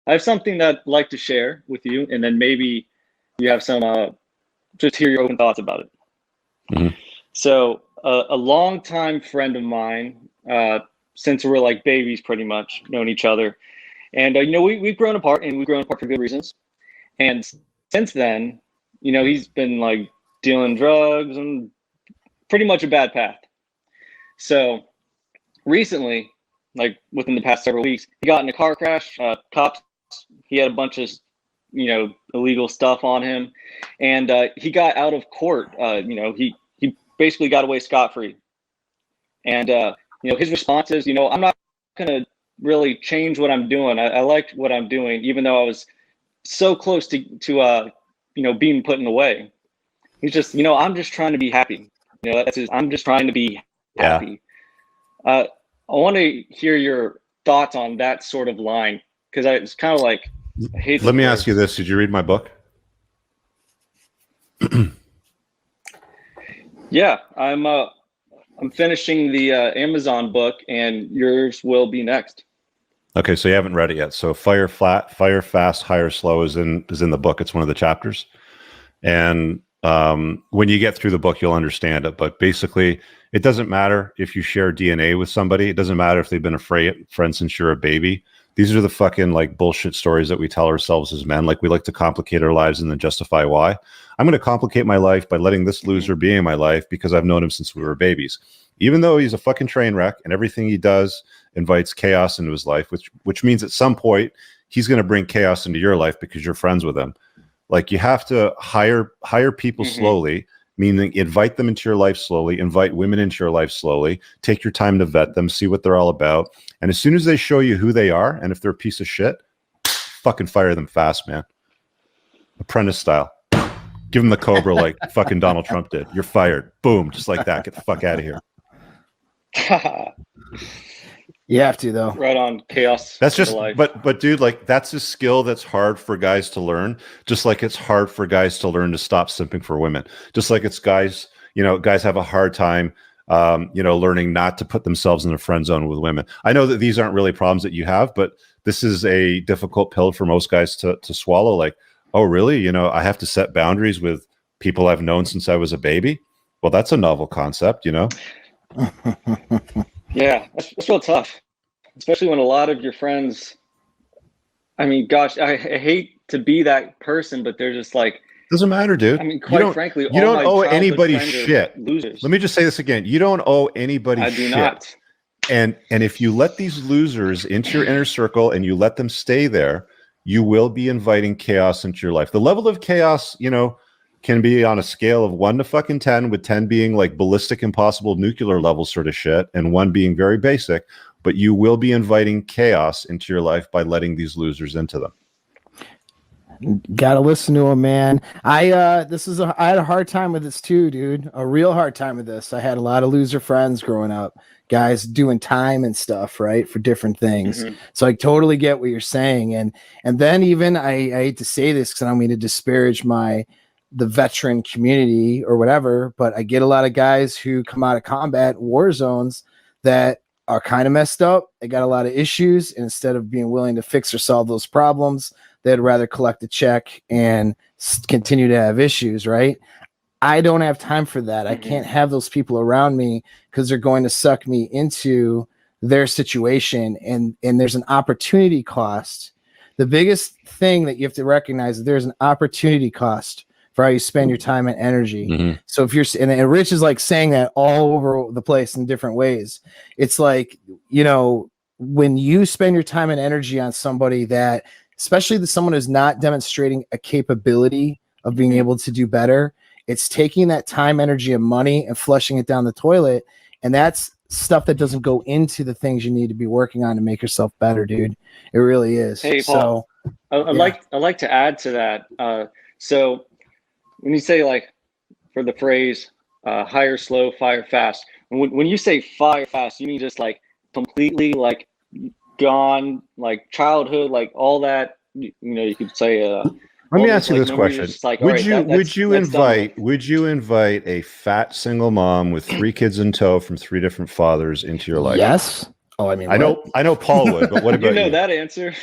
I have something that I'd like to share with you, and then maybe you have some, just hear your open thoughts about it. Mhm. So a longtime friend of mine, since we're like babies, pretty much known each other, and we've grown apart, and we've grown apart for good reasons. And since then, he's been like dealing drugs and pretty much a bad path. So recently, like within the past several weeks, he got in a car crash. Cops, he had a bunch of, illegal stuff on him, and he got out of court. He basically got away scot-free. And his response is, I'm not gonna really change what I'm doing. I like what I'm doing, even though I was so close to being put in the way. He's just, I'm just trying to be happy. I'm just trying to be happy. I want to hear your thoughts on that sort of line, because it's kind of like, I hate. Let me ask you this: did you read my book? Yeah, I'm finishing the Amazon book, and yours will be next. Okay, so you haven't read it yet. So Fire Fast, Hire Slow is in the book. It's one of the chapters. And when you get through the book, you'll understand it. But basically, it doesn't matter if you share DNA with somebody. It doesn't matter if they've been a friend since you're a baby. These are the fucking like bullshit stories that we tell ourselves as men. Like we like to complicate our lives and then justify why. I'm going to complicate my life by letting this loser be in my life because I've known him since we were babies. Even though he's a fucking train wreck and everything he does invites chaos into his life, which means at some point he's going to bring chaos into your life because you're friends with him. Like you have to hire people slowly, meaning invite them into your life slowly, invite women into your life slowly, take your time to vet them, see what they're all about. And as soon as they show you who they are, and if they're a piece of shit, fucking fire them fast, man. Apprentice style. Give them the cobra like fucking Donald Trump did. You're fired. Boom. Just like that. Get the fuck out of here. You have to, though. Right on. Chaos. That's just, but dude, like that's a skill that's hard for guys to learn. Just like it's hard for guys to learn to stop simping for women. Just like it's guys have a hard time, learning not to put themselves in the friend zone with women. I know that these aren't really problems that you have, but this is a difficult pill for most guys to swallow. Like, oh, really? I have to set boundaries with people I've known since I was a baby. Well, that's a novel concept, Yeah, that's real tough, especially when a lot of your friends, I mean, gosh, I hate to be that person, but they're just like, doesn't matter, dude. I mean, quite frankly, you don't owe anybody shit. Losers. Let me just say this again. You don't owe anybody shit. I do not. And if you let these losers into your inner circle and you let them stay there, you will be inviting chaos into your life. The level of chaos, can be on a scale of 1 to fucking 10, with 10 being like ballistic, impossible, nuclear level sort of shit, and 1 being very basic. But you will be inviting chaos into your life by letting these losers into them. Gotta listen to him, man. I had a hard time with this too, dude. A real hard time with this. I had a lot of loser friends growing up, guys doing time and stuff, right, for different things. So I totally get what you're saying. And then even I hate to say this because I don't mean to disparage the veteran community or whatever, but I get a lot of guys who come out of combat war zones that are kind of messed up. They got a lot of issues, and instead of being willing to fix or solve those problems, they'd rather collect a check and continue to have issues, right? I don't have time for that. I can't have those people around me because they're going to suck me into their situation, and there's an opportunity cost. The biggest thing that you have to recognize is there's an opportunity cost for how you spend your time and energy. So if you're, and Rich is like saying that all over the place in different ways. It's like, when you spend your time and energy on somebody that, especially someone who's not demonstrating a capability of being able to do better, it's taking that time, energy, and money and flushing it down the toilet. And that's stuff that doesn't go into the things you need to be working on to make yourself better, dude. It really is. Hey, Paul, I'd like to add to that. So when you say, like, for the phrase hire slow, fire fast, when you say fire fast, you mean just like completely like gone, like childhood, like all that, you could say let me ask you this question. Like, would you invite a fat single mom with 3 kids in tow from 3 different fathers into your life? Yes. Oh, I mean, I know Paul would, but what about you? That answer.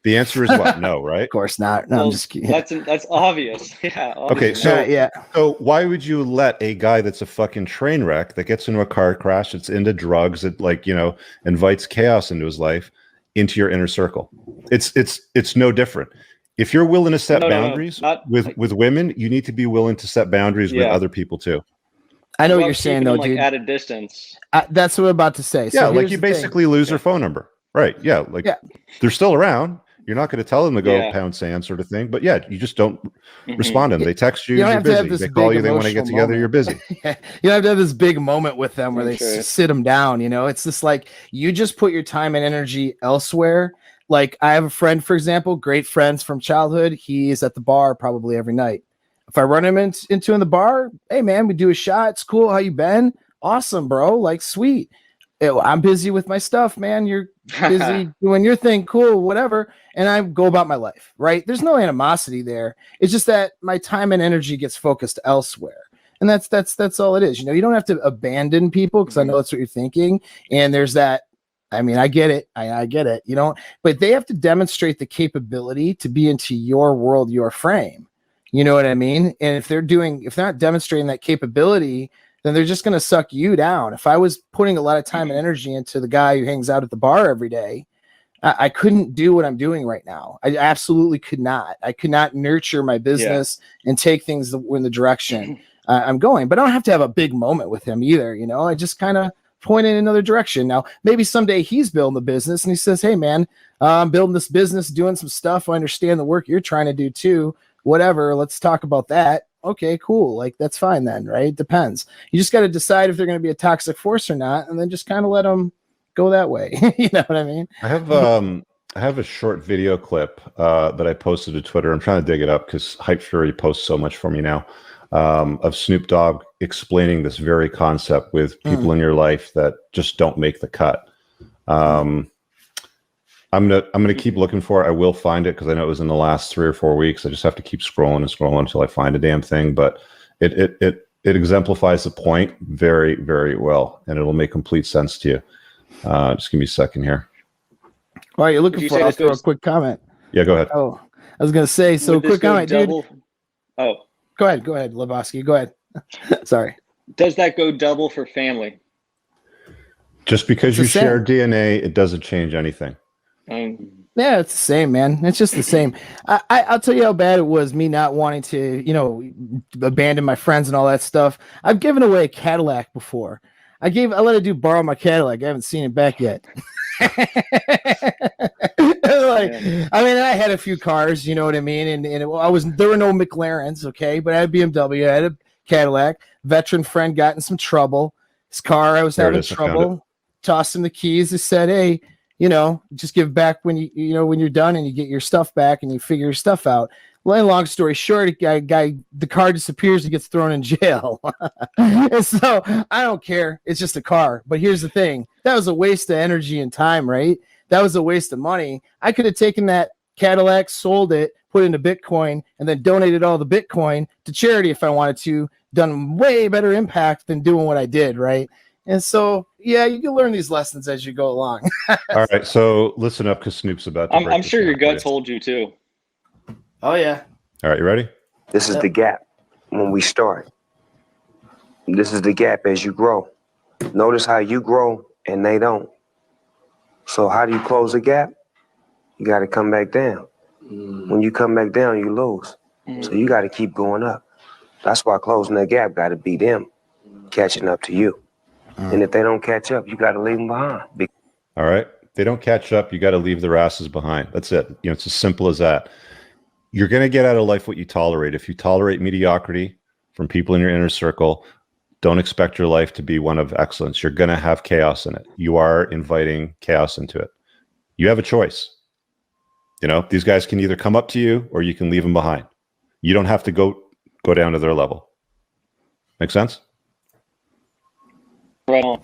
The answer is what? No, right? Of course not. No, Well, I'm just kidding. that's obvious. Yeah. Okay, Obviously so not. Yeah. so why would you let a guy that's a fucking train wreck that gets into a car crash, that's into drugs, that invites chaos into his life, into your inner circle? It's no different. If you're willing to set No, boundaries not with like, women, you need to be willing to set boundaries with yeah. other people too. I know what Love you're saying, keeping though, them like dude. at a distance. That's what I'm about to say. Yeah, So like here's you the thing. basically lose their phone number. Right. Yeah. Like Yeah. they're still around. You're not going to tell them to go Yeah. pound sand sort of thing. But yeah, you just don't Mhm. respond to them. They text you, You don't you're have to have busy. this They call big you, they want to get emotional together, moment. you're busy. Yeah. You don't have to have this big moment with them where That's they right. sit them down. It's just like you just put your time and energy elsewhere. Like I have a friend, for example, great friends from childhood. He's at the bar probably every night. If I run him into in the bar, hey man, we do a shot. It's cool. How you been? Awesome, bro. Like sweet. I'm busy with my stuff, man. You're busy doing your thing. Cool, whatever. And I go about my life, right? There's no animosity there. It's just that my time and energy gets focused elsewhere. And that's all it is. You don't have to abandon people, because I know that's what you're thinking. And there's that. I mean, I get it. I get it. But they have to demonstrate the capability to be into your world, your frame. You know what I mean? And if they're not demonstrating that capability, then they're just going to suck you down. If I was putting a lot of time and energy into the guy who hangs out at the bar every day, I couldn't do what I'm doing right now. I absolutely could not. I could not nurture my business and take things in the direction I'm going. But I don't have to have a big moment with him either. I just kind of point in another direction. Now, maybe someday he's building the business and he says, hey, man, I'm building this business, doing some stuff. I understand the work you're trying to do too. Whatever. Let's talk about that. Okay, cool. Like that's fine then, right? Depends. You just got to decide if they're going to be a toxic force or not, and then just kind of let them go that way. You know what I mean? I have a short video clip that I posted to Twitter. I'm trying to dig it up because Hype Fury posts so much for me now, of Snoop Dogg explaining this very concept with people in your life that just don't make the cut. I'm gonna keep looking for it. I will find it because I know it was in the last 3 or 4 weeks. I just have to keep scrolling and scrolling until I find a damn thing. But it exemplifies the point very, very well, and it'll make complete sense to you. Just give me a second here. While you're looking for it, I'll throw a quick comment. Yeah, go ahead. Oh, I was gonna say, so quick comment, dude. Oh, go ahead, Lebowski. Go ahead. Sorry. Does that go double for family? Just because you share DNA, it doesn't change anything. Yeah, it's the same, man. It's just the same. I'll tell you how bad it was, me not wanting to, abandon my friends and all that stuff. I've given away a Cadillac before. I let a dude borrow my Cadillac. I haven't seen it back yet. I had a few cars, you know what I mean? And there were no McLarens, okay, but I had a BMW, I had a Cadillac. Veteran friend got in some trouble. His car, I was having trouble. Tossed him the keys. He said, hey, just give back when when you're done and you get your stuff back and you figure your stuff out. Well, long story short, the car disappears and gets thrown in jail. And so I don't care. It's just a car. But here's the thing. That was a waste of energy and time, right? That was a waste of money. I could have taken that Cadillac, sold it, put it into Bitcoin, and then donated all the Bitcoin to charity if I wanted to. Done way better impact than doing what I did, right? And so, yeah, you can learn these lessons as you go along. All right, so listen up because Snoop's about to I'm sure your gut told you too. Oh, yeah. All right, you ready? This is the gap when we start. This is the gap as you grow. Notice how you grow and they don't. So how do you close the gap? You got to come back down. When you come back down, you lose. So you got to keep going up. That's why closing that gap got to be them catching up to you. And if they don't catch up, you got to leave them behind. All right. They don't catch up. You got to leave their asses behind. That's it. It's as simple as that. You're going to get out of life what you tolerate. If you tolerate mediocrity from people in your inner circle, don't expect your life to be one of excellence. You're going to have chaos in it. You are inviting chaos into it. You have a choice. These guys can either come up to you or you can leave them behind. You don't have to go down to their level. Make sense? Right on.